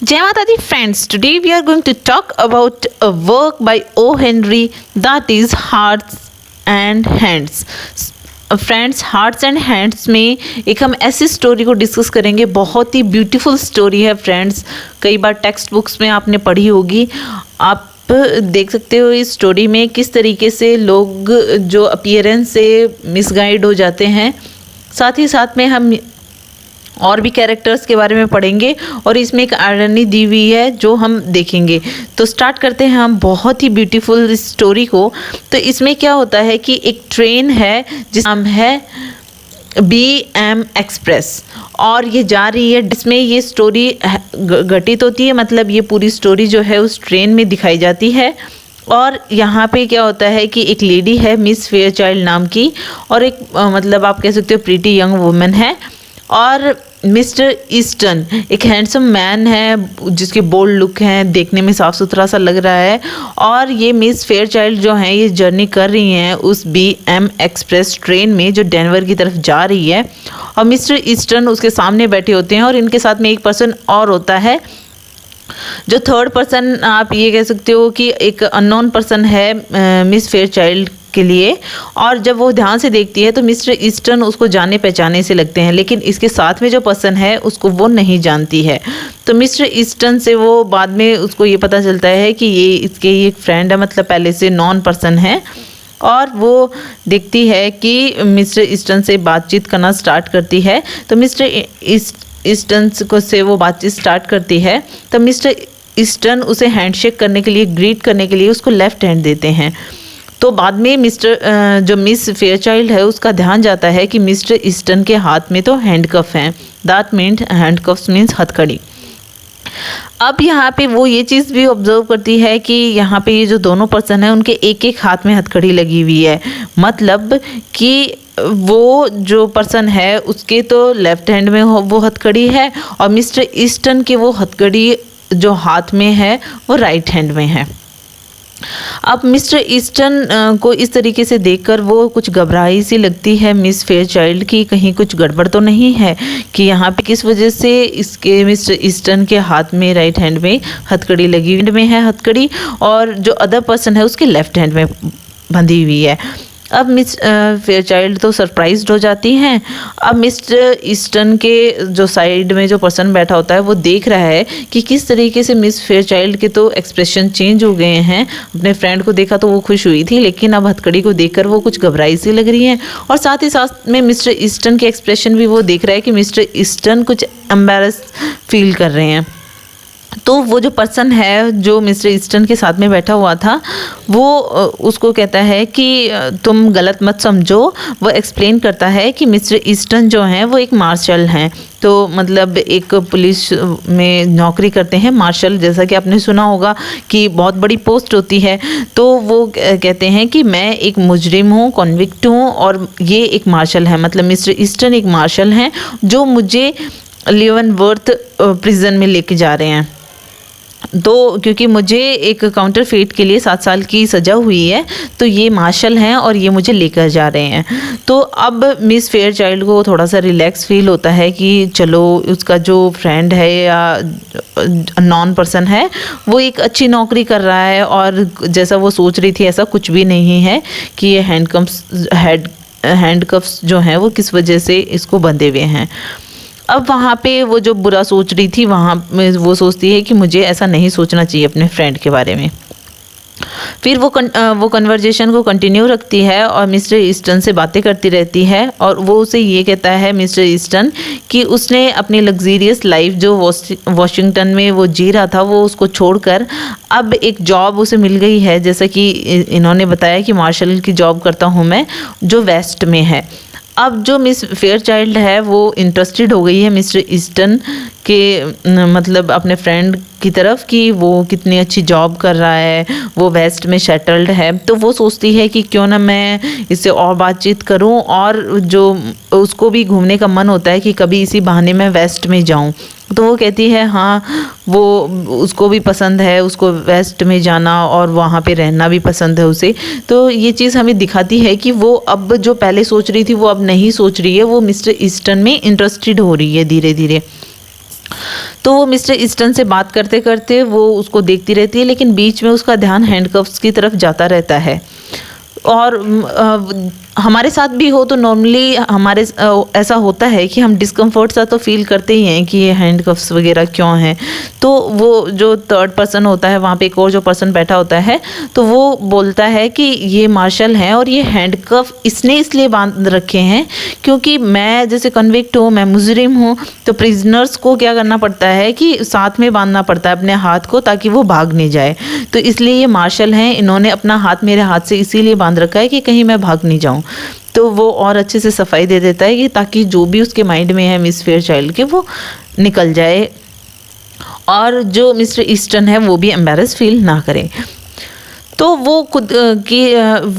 Jai Mata Di friends, today we are going to talk about a work by O. Henry, that is Hearts and Hands. Friends, hearts and hands में एक हम ऐसी story को discuss करेंगे, बहुत ही beautiful story है friends. कई बार text books में आपने पढ़ी होगी। आप देख सकते हो इस स्टोरी में किस तरीके से लोग जो अपीयरेंस से मिसगाइड हो जाते हैं। साथ ही साथ में हम और भी कैरेक्टर्स के बारे में पढ़ेंगे और इसमें एक आयरनी दी हुई है जो हम देखेंगे। तो स्टार्ट करते हैं हम बहुत ही ब्यूटीफुल स्टोरी को। तो इसमें क्या होता है कि एक ट्रेन है जिसका नाम है BM एक्सप्रेस और ये जा रही है, जिसमें ये स्टोरी घटित होती है। मतलब ये पूरी स्टोरी जो है उस ट्रेन में दिखाई जाती है। और यहाँ पे क्या होता है कि एक लेडी है मिस फेयरचाइल्ड नाम की, और एक मतलब आप कह सकते हो प्रीटी यंग वुमन है। और मिस्टर ईस्टन एक हैंडसम मैन है जिसके बोल्ड लुक हैं, देखने में साफ़ सुथरा सा लग रहा है। और ये मिस फेयरचाइल्ड जो हैं ये जर्नी कर रही हैं उस BM एक्सप्रेस ट्रेन में जो डेनवर की तरफ जा रही है। और मिस्टर ईस्टन उसके सामने बैठे होते हैं और इनके साथ में एक पर्सन और होता है जो थर्ड पर्सन आप ये कह सकते हो कि एक अननोन पर्सन है मिस फेयरचाइल्ड के लिए। और जब वो ध्यान से देखती है तो मिस्टर ईस्टन उसको जाने पहचाने से लगते हैं, लेकिन इसके साथ में जो पर्सन है उसको वो नहीं जानती है। तो मिस्टर ईस्टन से वो बाद में उसको ये पता चलता है कि ये इसके ये फ्रेंड है, मतलब पहले से नॉन पर्सन है। और वो देखती है कि मिस्टर ईस्टन से बातचीत करना स्टार्ट करती है। तो मिस्टर ईस्टन को से वो बातचीत स्टार्ट करती है। तो मिस्टर ईस्टन उसे हैंडशेक करने के लिए, ग्रीट करने के लिए उसको लेफ़्ट हैंड देते हैं। तो बाद में जो मिस फेयरचाइल्ड है उसका ध्यान जाता है कि मिस्टर ईस्टन के हाथ में तो हैंडकफ हैं। दैट मीन्स हैंडकफ्स मीन्स हथकड़ी। अब यहाँ पे वो ये चीज़ भी ऑब्जर्व करती है कि यहाँ पे ये जो दोनों पर्सन हैं उनके एक एक हाथ में हथकड़ी लगी हुई है। मतलब कि वो जो पर्सन है उसके तो लेफ्ट हैंड में वो हथकड़ी है और मिस्टर ईस्टन के वो हथकड़ी जो हाथ में है वो राइट हैंड में है। अब मिस्टर ईस्टन को इस तरीके से देखकर वो कुछ घबराई सी लगती है मिस फेयरचाइल्ड की, कहीं कुछ गड़बड़ तो नहीं है कि यहाँ पे किस वजह से इसके मिस्टर ईस्टन के हाथ में राइट हैंड में हथकड़ी लगी हुई है हथकड़ी, और जो अदर पर्सन है उसके लेफ्ट हैंड में बंधी हुई है। अब मिस फेयरचाइल्ड तो सरप्राइज्ड हो जाती हैं। अब मिस्टर ईस्टन के जो साइड में जो पर्सन बैठा होता है वो देख रहा है कि किस तरीके से मिस फेयरचाइल्ड के तो एक्सप्रेशन चेंज हो गए हैं। अपने फ्रेंड को देखा तो वो खुश हुई थी, लेकिन अब हथकड़ी को देखकर वो कुछ घबराई सी लग रही हैं। और साथ ही साथ में मिस्टर ईस्टन के एक्सप्रेशन भी वो देख रहा है कि मिस्टर ईस्टन कुछ एम्बैरस फील कर रहे हैं। तो वो जो पर्सन है जो मिस्टर ईस्टन के साथ में बैठा हुआ था वो उसको कहता है कि तुम गलत मत समझो। वो एक्सप्लेन करता है कि मिस्टर ईस्टन जो हैं वो एक मार्शल हैं। तो मतलब एक पुलिस में नौकरी करते हैं मार्शल, जैसा कि आपने सुना होगा कि बहुत बड़ी पोस्ट होती है। तो वो कहते हैं कि मैं एक मुजरिम हूँ, कॉन्विक्ट हूँ, और ये एक मार्शल है। मतलब मिस्टर ईस्टन एक मार्शल हैं जो मुझे लेवनवर्थ प्रिजन में लेके जा रहे हैं। तो क्योंकि मुझे एक काउंटरफेट के लिए 7 साल की सज़ा हुई है, तो ये मार्शल हैं और ये मुझे लेकर जा रहे हैं। तो अब मिस फेयरचाइल्ड को थोड़ा सा रिलैक्स फील होता है कि चलो उसका जो फ्रेंड है या नॉन पर्सन है वो एक अच्छी नौकरी कर रहा है, और जैसा वो सोच रही थी ऐसा कुछ भी नहीं है कि ये हैंडकफ्स जो हैं वो किस वजह से इसको बंधे हुए हैं। अब वहाँ पे वो जो बुरा सोच रही थी वहाँ में वो सोचती है कि मुझे ऐसा नहीं सोचना चाहिए अपने फ्रेंड के बारे में। फिर वो कन्वर्जेशन को कंटिन्यू रखती है और मिस्टर ईस्टन से बातें करती रहती है। और वो उसे ये कहता है मिस्टर ईस्टन कि उसने अपनी लग्जीरियस लाइफ जो वॉशिंगटन में वो जी रहा था वो उसको छोड़कर अब एक जॉब उसे मिल गई है। जैसा कि इन्होंने बताया कि मार्शल की जॉब करता हूँ मैं, जो वेस्ट में है। अब जो मिस फेयरचाइल्ड है वो इंटरेस्टेड हो गई है मिस्टर ईस्टन के मतलब अपने फ्रेंड की तरफ कि वो कितनी अच्छी जॉब कर रहा है, वो वेस्ट में सेटल्ड है। तो वो सोचती है कि क्यों ना मैं इससे और बातचीत करूं, और जो उसको भी घूमने का मन होता है कि कभी इसी बहाने मैं वेस्ट में जाऊं। तो वो कहती है हाँ, वो उसको भी पसंद है, उसको वेस्ट में जाना और वहाँ पे रहना भी पसंद है उसे। तो ये चीज़ हमें दिखाती है कि वो अब जो पहले सोच रही थी वो अब नहीं सोच रही है, वो मिस्टर ईस्टन में इंटरेस्टेड हो रही है धीरे धीरे। तो वो मिस्टर ईस्टन से बात करते करते वो उसको देखती रहती है, लेकिन बीच में उसका ध्यान हैंडकफ्स की तरफ जाता रहता है। और हमारे साथ भी हो तो नॉर्मली हमारे ऐसा होता है कि हम डिस्कम्फर्ट सा तो फील करते ही हैं कि ये हैंडकफ्स वगैरह क्यों हैं। तो वो जो थर्ड पर्सन होता है, वहाँ पे एक और जो पर्सन बैठा होता है, तो वो बोलता है कि ये मार्शल हैं और ये हैंडकफ इसने इसलिए बांध रखे हैं क्योंकि मैं जैसे कन्विक्ट हूँ, मैं मुजरिम हूँ, तो प्रिजनर्स को क्या करना पड़ता है कि साथ में बांधना पड़ता है अपने हाथ को, ताकि वो भाग नहीं जाए। तो इसलिए ये मार्शल हैं, इन्होंने अपना हाथ मेरे हाथ से इसीलिए बांध रखा है कि कहीं मैं भाग नहीं जाऊँ। तो वो और अच्छे से सफाई दे देता है कि ताकि जो भी उसके माइंड में है मिस फेयरचाइल्ड के, वो निकल जाए और जो मिस्टर ईस्टन है वो भी एम्बैरेस फील ना करे। तो वो खुद की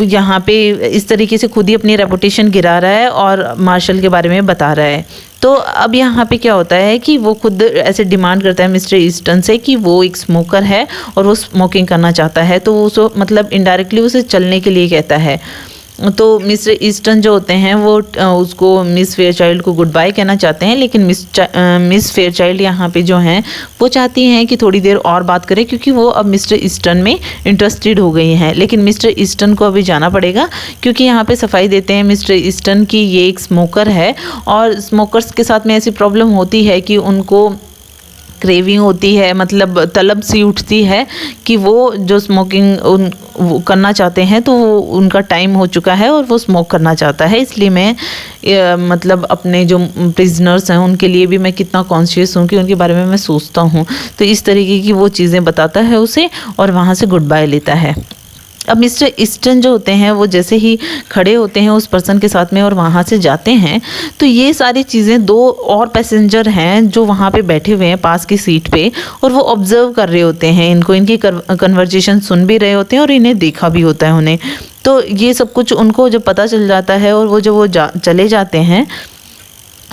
यहाँ पे इस तरीके से खुद ही अपनी रेपुटेशन गिरा रहा है और मार्शल के बारे में बता रहा है। तो अब यहाँ पे क्या होता है कि वो खुद ऐसे डिमांड करता है मिस्टर ईस्टन से कि वो एक स्मोकर है और वो स्मोकिंग करना चाहता है। तो वो मतलब इनडायरेक्टली उसे चलने के लिए कहता है। तो मिस्टर ईस्टन जो होते हैं वो उसको मिस फेयरचाइल्ड को गुड बाय कहना चाहते हैं, लेकिन मिस फेयरचाइल्ड यहाँ पे जो हैं वो चाहती हैं कि थोड़ी देर और बात करें, क्योंकि वो अब मिस्टर ईस्टन में इंटरेस्टेड हो गई हैं। लेकिन मिस्टर ईस्टन को अभी जाना पड़ेगा, क्योंकि यहाँ पे सफाई देते हैं मिस्टर ईस्टन की ये एक स्मोकर है और स्मोकर्स के साथ में ऐसी प्रॉब्लम होती है कि उनको क्रेविंग होती है, मतलब तलब सी उठती है कि वो जो स्मोकिंग वो करना चाहते हैं, तो वो उनका टाइम हो चुका है और वो स्मोक करना चाहता है। इसलिए मैं मतलब अपने जो प्रिजनर्स हैं उनके लिए भी मैं कितना कॉन्शियस हूँ कि उनके बारे में मैं सोचता हूँ। तो इस तरीके की वो चीज़ें बताता है उसे और वहाँ से गुड बाय लेता है। अब मिस्टर ईस्टन जो होते हैं वो जैसे ही खड़े होते हैं उस पर्सन के साथ में और वहाँ से जाते हैं, तो ये सारी चीज़ें दो और पैसेंजर हैं जो वहाँ पे बैठे हुए हैं पास की सीट पे, और वो ऑब्जर्व कर रहे होते हैं इनको, इनकी कन्वर्जेशन सुन भी रहे होते हैं और इन्हें देखा भी होता है उन्हें। तो ये सब कुछ उनको जब पता चल जाता है और वो जब वो चले जाते हैं,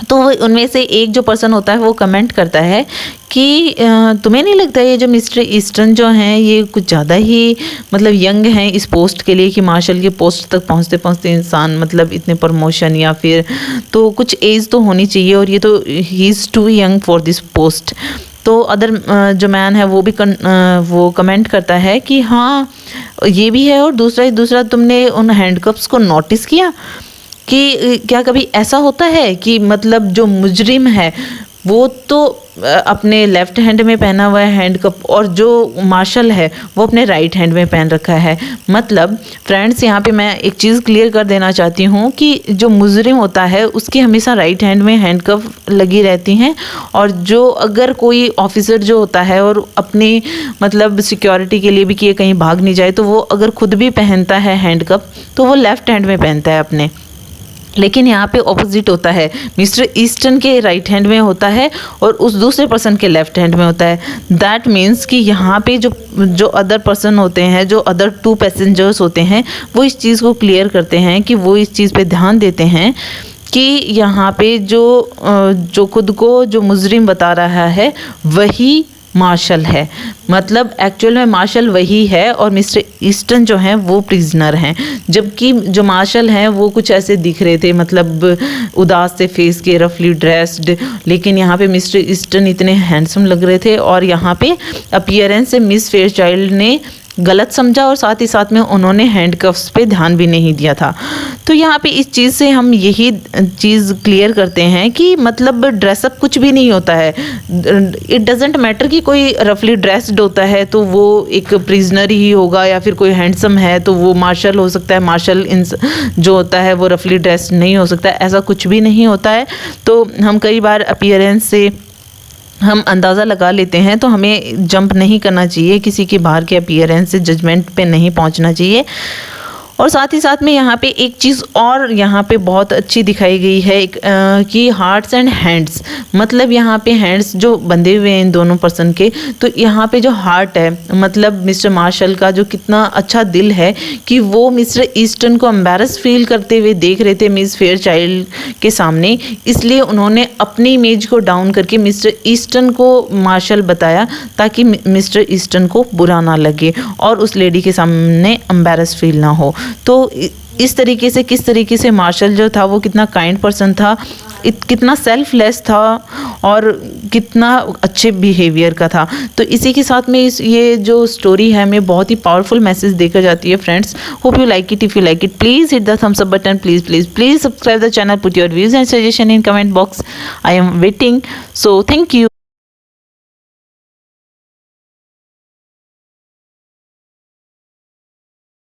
तो वो उनमें से एक जो पर्सन होता है वो कमेंट करता है कि तुम्हें नहीं लगता ये जो मिस्टर ईस्टन जो हैं ये कुछ ज़्यादा ही मतलब यंग हैं इस पोस्ट के लिए, कि मार्शल के पोस्ट तक पहुंचते पहुंचते इंसान मतलब इतने प्रमोशन या फिर तो कुछ एज तो होनी चाहिए, और ये तो he is too young for this post. तो अदर जो मैन है वो भी वो कमेंट करता है कि हाँ ये भी है, और दूसरा तुमने उन हैंडकफ्स को नोटिस किया कि क्या कभी ऐसा होता है कि मतलब जो मुजरिम है वो तो अपने लेफ्ट हैंड में पहना हुआ है हैंडकफ, और जो मार्शल है वो अपने राइट हैंड में पहन रखा है। मतलब फ्रेंड्स यहाँ पे मैं एक चीज़ क्लियर कर देना चाहती हूँ कि जो मुजरिम होता है उसकी हमेशा राइट हैंड में हैंडकफ लगी रहती हैं, और जो अगर कोई ऑफिसर जो होता है और अपनी मतलब सिक्योरिटी के लिए भी कि कहीं भाग नहीं जाए, तो वो अगर खुद भी पहनता है हैंडकफ तो वो लेफ्ट हैंड में पहनता है अपने। लेकिन यहाँ पे ऑपोजिट होता है, मिस्टर ईस्टन के राइट हैंड में होता है और उस दूसरे पर्सन के लेफ्ट हैंड में होता है। दैट मीन्स कि यहाँ पे जो अदर पर्सन होते हैं, जो अदर टू पैसेंजर्स होते हैं, वो इस चीज़ को क्लियर करते हैं कि वो इस चीज़ पे ध्यान देते हैं कि यहाँ पे जो खुद को जो मुजरिम बता रहा है वही मार्शल है। मतलब एक्चुअल में मार्शल वही है और मिस्टर ईस्टन जो हैं वो प्रिजनर हैं, जबकि जो मार्शल हैं वो कुछ ऐसे दिख रहे थे, मतलब उदास से फेस के, रफली ड्रेस्ड, लेकिन यहाँ पे मिस्टर ईस्टन इतने हैंडसम लग रहे थे। और यहाँ पे अपीयरेंस से मिस फेयरचाइल्ड ने गलत समझा और साथ ही साथ में उन्होंने हैंडकफ्स पे ध्यान भी नहीं दिया था। तो यहाँ पे इस चीज़ से हम यही चीज़ क्लियर करते हैं कि मतलब ड्रेसअप कुछ भी नहीं होता है। इट डजेंट मैटर कि कोई रफली ड्रेस्ड होता है तो वो एक प्रिजनर ही होगा, या फिर कोई हैंडसम है तो वो मार्शल हो सकता है, मार्शल जो होता है वो रफली ड्रेस्ड नहीं हो सकता। ऐसा कुछ भी नहीं होता है। तो हम कई बार अपीयरेंस से हम अंदाज़ा लगा लेते हैं, तो हमें जंप नहीं करना चाहिए, किसी के बाहर के अपीयरेंस से जजमेंट पे नहीं पहुंचना चाहिए। और साथ ही साथ में यहाँ पे एक चीज़ और यहाँ पे बहुत अच्छी दिखाई गई है कि हार्ट्स एंड हैंड्स, मतलब यहाँ पे हैंड्स जो बंधे हुए हैं इन दोनों पर्सन के, तो यहाँ पे जो हार्ट है, मतलब मिस्टर मार्शल का जो कितना अच्छा दिल है कि वो मिस्टर ईस्टन को एम्बैरस फील करते हुए देख रहे थे मिस फेयरचाइल्ड के सामने, इसलिए उन्होंने अपनी इमेज को डाउन करके मिस्टर ईस्टन को मार्शल बताया ताकि मिस्टर ईस्टन को बुरा ना लगे और उस लेडी के सामने एम्बैरस फील ना हो। तो इस तरीके से किस तरीके से मार्शल जो था वो कितना काइंड पर्सन था, कितना सेल्फलेस था और कितना अच्छे बिहेवियर का था। तो इसी के साथ में ये जो स्टोरी है हमें बहुत ही पावरफुल मैसेज देकर जाती है friends. Hope you like it. If you like it please hit the thumbs up button, please subscribe the channel, put your views and suggestion in comment box. I am waiting, so thank you.